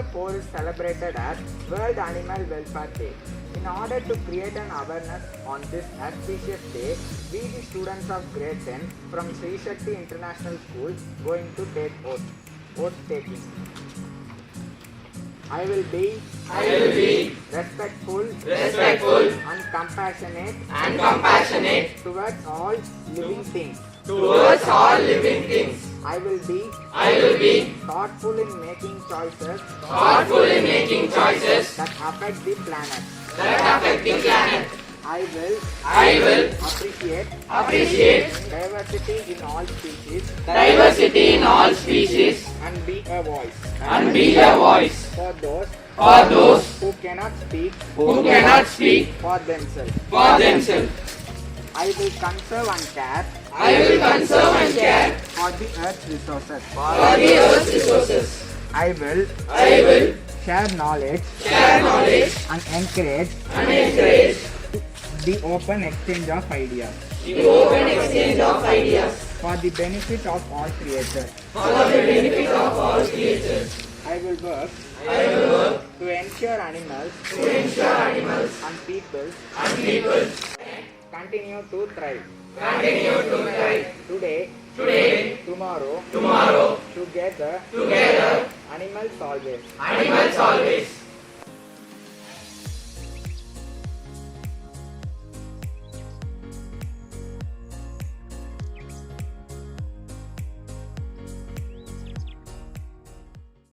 October 4 is celebrated as World Animal Welfare Day. In order to create an awareness on this auspicious day, we the students of grade 10 from Shakthi International School going to take oath taking. I will be respectful and compassionate towards all living things. I will be thoughtful in making choices that affect the planet. I will appreciate diversity in all species and be a voice for those who cannot speak for themselves. I will conserve and care for the earth's resources. I will share knowledge and encourage the open exchange of ideas for the benefit of all creatures. I will work to ensure animals and people continue to thrive. Today, tomorrow, together, animals always.